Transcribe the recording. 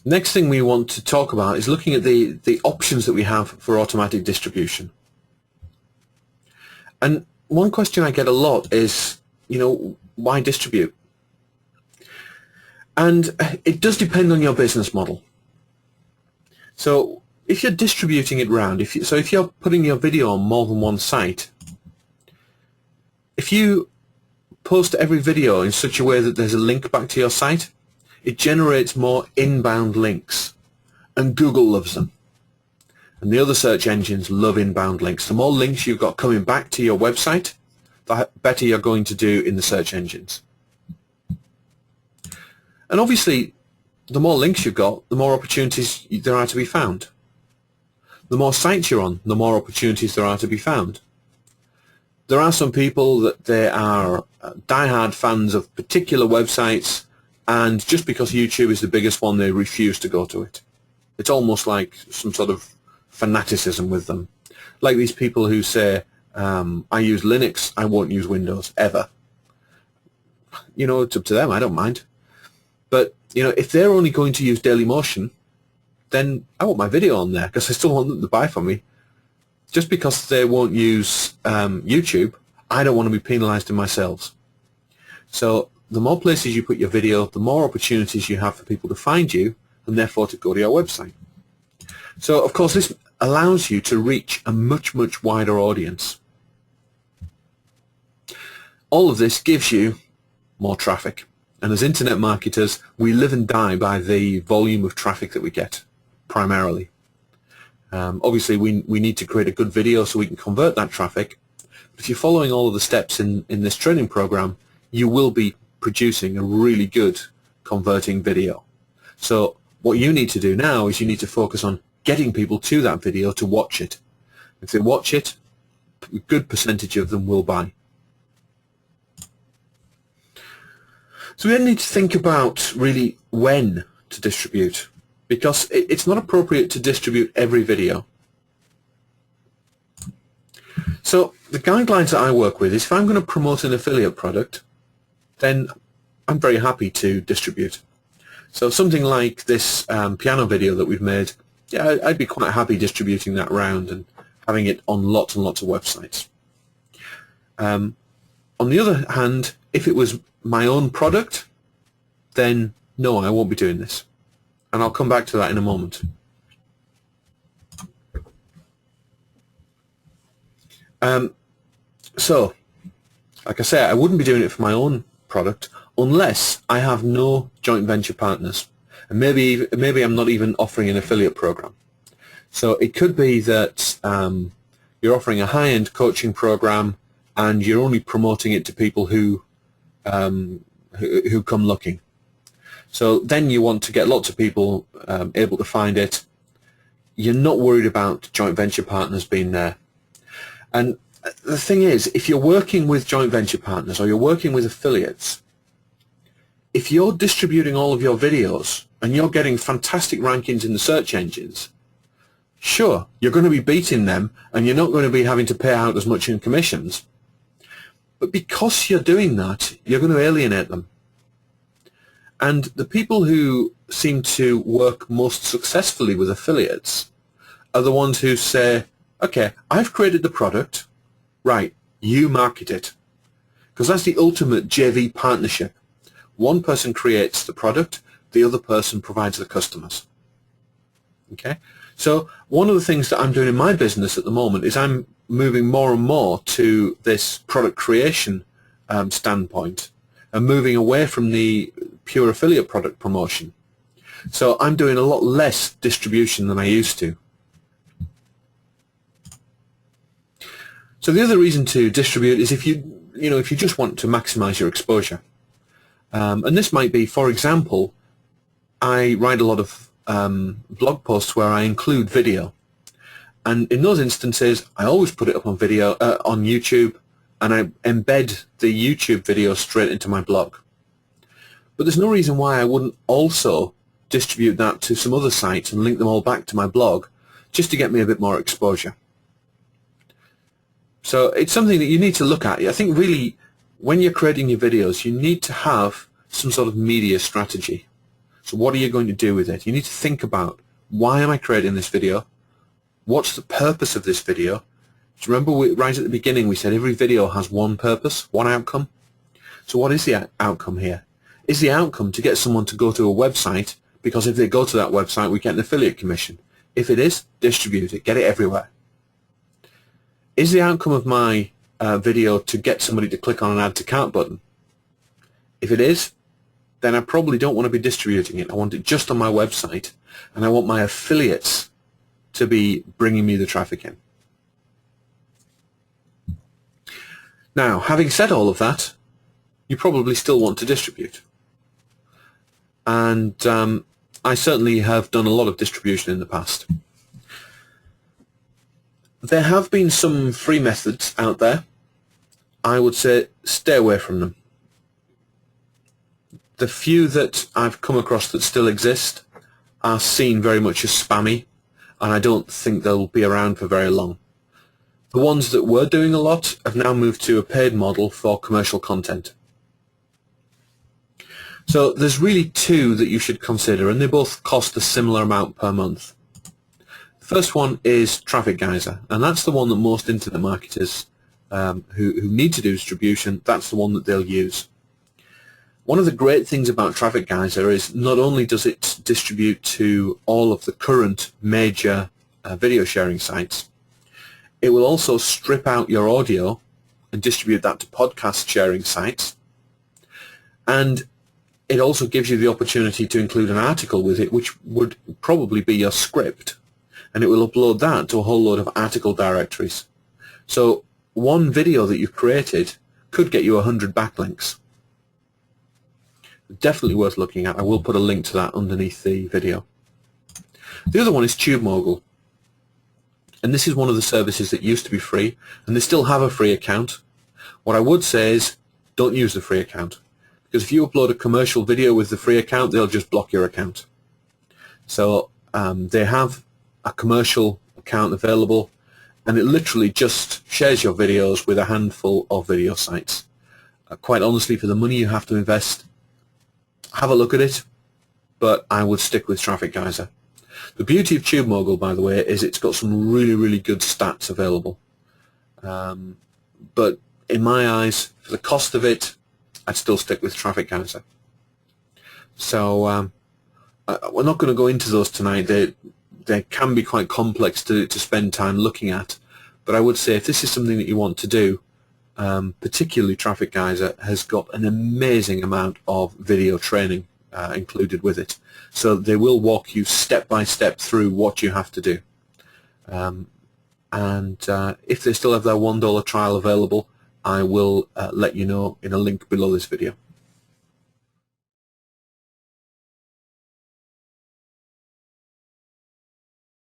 Next thing we want to talk about is looking at the options that we have for automatic distribution. And one question I get a lot is, why distribute? And it does depend on your business model. So if you're distributing it round, if you're putting your video on more than one site, if you post every video in such a way that there's a link back to your site, it generates more inbound links, and Google loves them. And the other search engines love inbound links. The more links you've got coming back to your website, the better you're going to do in the search engines. And obviously, the more links you've got, the more opportunities there are to be found. The more sites you're on, the more opportunities there are to be found. There are some people that they are diehard fans of particular websites, and just because YouTube is the biggest one, they refuse to go to it. It's almost like some sort of fanaticism with them. Like these people who say, I use Linux, I won't use Windows, ever. It's up to them, I don't mind. But, if they're only going to use Dailymotion, then I want my video on there, because I still want them to buy from me. Just because they won't use YouTube, I don't want to be penalized in my sales. So the more places you put your video, the more opportunities you have for people to find you, and therefore to go to your website. So, of course, this allows you to reach a much, much wider audience. All of this gives you more traffic. And as internet marketers, we live and die by the volume of traffic that we get, primarily. Obviously, we need to create a good video so we can convert that traffic. But if you're following all of the steps in this training program, you will be producing a really good converting video. So what you need to do now is you need to focus on getting people to that video to watch it. If they watch it, a good percentage of them will buy. So we then need to think about really when to distribute, because it's not appropriate to distribute every video. So the guidelines that I work with is if I'm going to promote an affiliate product, then I'm very happy to distribute. So something like this piano video that we've made, yeah, I'd be quite happy distributing that around and having it on lots and lots of websites. On the other hand, if it was my own product, then no, I won't be doing this. And I'll come back to that in a moment. So, like I say, I wouldn't be doing it for my own product unless I have no joint venture partners. And maybe I'm not even offering an affiliate program. So it could be that you're offering a high-end coaching program and you're only promoting it to people who come looking. So then you want to get lots of people able to find it. You're not worried about joint venture partners being there. And the thing is, if you're working with joint venture partners or you're working with affiliates, if you're distributing all of your videos and you're getting fantastic rankings in the search engines, sure, you're going to be beating them and you're not going to be having to pay out as much in commissions. But because you're doing that, you're going to alienate them. And the people who seem to work most successfully with affiliates are the ones who say, okay, I've created the product, right, you market it. Because that's the ultimate JV partnership. One person creates the product, the other person provides the customers. Okay? So one of the things that I'm doing in my business at the moment is I'm moving more and more to this product creation standpoint and moving away from the pure affiliate product promotion. So I'm doing a lot less distribution than I used to. So the other reason to distribute is if you just want to maximize your exposure. And this might be, for example, I write a lot of blog posts where I include video. And in those instances, I always put it up on video on YouTube, and I embed the YouTube video straight into my blog. But there's no reason why I wouldn't also distribute that to some other sites and link them all back to my blog just to get me a bit more exposure. So it's something that you need to look at. I think really when you're creating your videos, you need to have some sort of media strategy. So what are you going to do with it? You need to think about, why am I creating this video? What's the purpose of this video? Do you remember right at the beginning we said every video has one purpose, one outcome? So what is the outcome here? Is the outcome to get someone to go to a website, because if they go to that website we get an affiliate commission? If it is, distribute it, get it everywhere. Is the outcome of my video to get somebody to click on an add to cart button? If it is, then I probably don't want to be distributing it. I want it just on my website, and I want my affiliates to be bringing me the traffic in. Now, having said all of that, you probably still want to distribute. And I certainly have done a lot of distribution in the past. There have been some free methods out there. I would say stay away from them. The few that I've come across that still exist are seen very much as spammy, and I don't think they'll be around for very long. The ones that were doing a lot have now moved to a paid model for commercial content. So there's really two that you should consider, and they both cost a similar amount per month. The first one is Traffic Geyser, and that's the one that most internet marketers who need to do distribution, that's the one that they'll use. One of the great things about Traffic Geyser is not only does it distribute to all of the current major video sharing sites, it will also strip out your audio and distribute that to podcast sharing sites, and it also gives you the opportunity to include an article with it, which would probably be your script, and it will upload that to a whole load of article directories. So one video that you've created could get you 100 backlinks. Definitely worth looking at. I will put a link to that underneath the video. The other one is TubeMogul, and this is one of the services that used to be free, and they still have a free account. What I would say is don't use the free account, because if you upload a commercial video with the free account, they'll just block your account. So they have a commercial account available, and it literally just shares your videos with a handful of video sites. Quite honestly, for the money you have to invest, have a look at it, but I would stick with Traffic Geyser. The beauty of TubeMogul, by the way, is it's got some really, really good stats available. But in my eyes, for the cost of it, I'd still stick with Traffic Geyser. So we're not going to go into those tonight. They can be quite complex to spend time looking at, but I would say if this is something that you want to do, particularly Traffic Geyser has got an amazing amount of video training included with it. So they will walk you step by step through what you have to do. If they still have their $1 trial available, I will let you know in a link below this video.